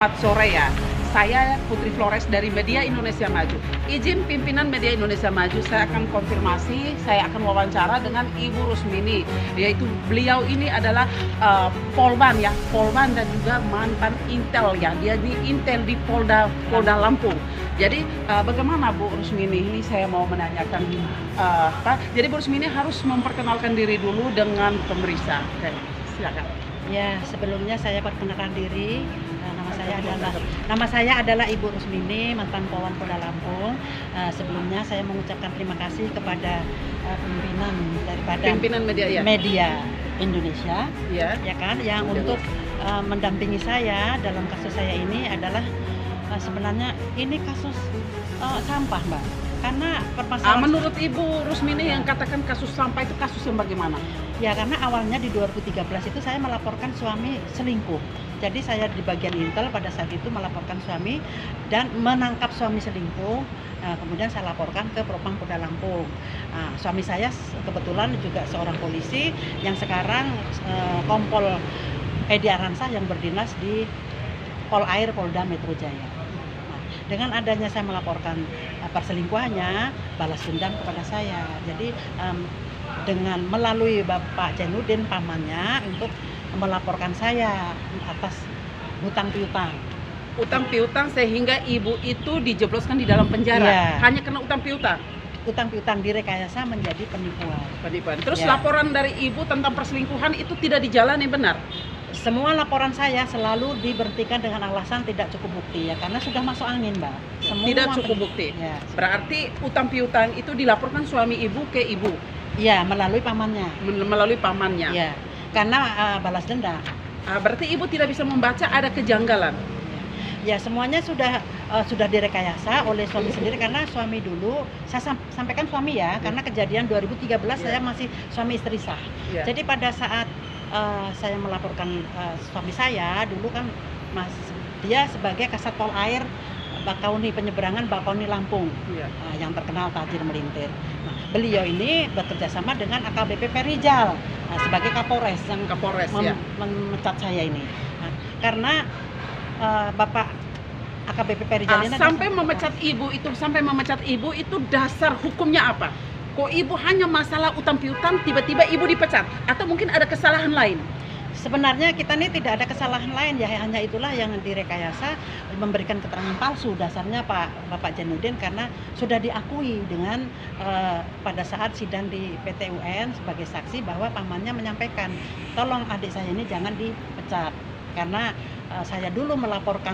Selamat sore ya, saya Putri Flores dari Media Indonesia Maju. Izin pimpinan Media Indonesia Maju, saya akan konfirmasi, saya akan wawancara dengan Ibu Rusmini. Yaitu beliau ini adalah Polban ya, Polban dan juga mantan Intel ya. Dia di Intel di Polda Lampung. Jadi bagaimana Bu Rusmini? Ini saya mau menanyakan, jadi Bu Rusmini harus memperkenalkan diri dulu dengan pemeriksa. Oke, silakan. Ya, sebelumnya saya perkenalkan diri. Nama saya adalah Ibu Rusmini, mantan Polwan Polda Lampung. Sebelumnya saya mengucapkan terima kasih kepada pimpinan media Indonesia, ya kan, yang untuk mendampingi saya dalam kasus saya ini adalah sebenarnya ini kasus sampah, Mbak. Karena permasalahan menurut Ibu Rusmini yang katakan kasus sampah itu kasus yang bagaimana? Ya, karena awalnya di 2013 itu saya melaporkan suami selingkuh. Jadi saya di bagian Intel pada saat itu melaporkan suami dan menangkap suami selingkuh. Kemudian saya laporkan ke Propam Polda Lampung. Suami saya kebetulan juga seorang polisi yang sekarang Kompol Edi Aransyah yang berdinas di Polair Polda Metro Jaya. Dengan adanya saya melaporkan perselingkuhannya, balas dendam kepada saya. Jadi dengan melalui Bapak Jainuddin pamannya untuk melaporkan saya atas hutang piutang. Utang piutang sehingga ibu itu dijebloskan di dalam penjara. Ya. Hanya kena utang piutang. Utang piutang direkayasa menjadi penipuan. Terus ya. Laporan dari ibu tentang perselingkuhan itu tidak dijalani benar? Semua laporan saya selalu diberhentikan dengan alasan tidak cukup bukti ya, karena sudah masuk angin, Mbak. Tidak cukup bukti. Ya. Berarti utang piutang itu dilaporkan suami ibu ke ibu. Iya, melalui pamannya. Melalui pamannya. Iya, karena balas dendam. Berarti ibu tidak bisa membaca ada kejanggalan. Ya, semuanya sudah direkayasa oleh suami sendiri, karena suami dulu saya sampaikan suami ya, karena kejadian 2013 saya masih suami istri sah. Jadi pada saat saya melaporkan suami saya dulu kan dia sebagai Kasat Polair Bakauni penyeberangan Bakauni Lampung, yang terkenal tajir melintir. Nah, beliau ini bekerja sama dengan AKBP Perijal sebagai Kapolres yang memecat saya ini. Nah, karena Bapak AKBP Perijal ini sampai memecat ibu itu dasar hukumnya apa? Kok ibu hanya masalah utang piutang tiba-tiba ibu dipecat, atau mungkin ada kesalahan lain? Sebenarnya kita ini tidak ada kesalahan lain ya, hanya itulah yang direkayasa memberikan keterangan palsu. Dasarnya Bapak Jainuddin karena sudah diakui dengan pada saat sidang di PT UN sebagai saksi bahwa pamannya menyampaikan tolong adik saya ini jangan dipecat karena saya dulu melaporkan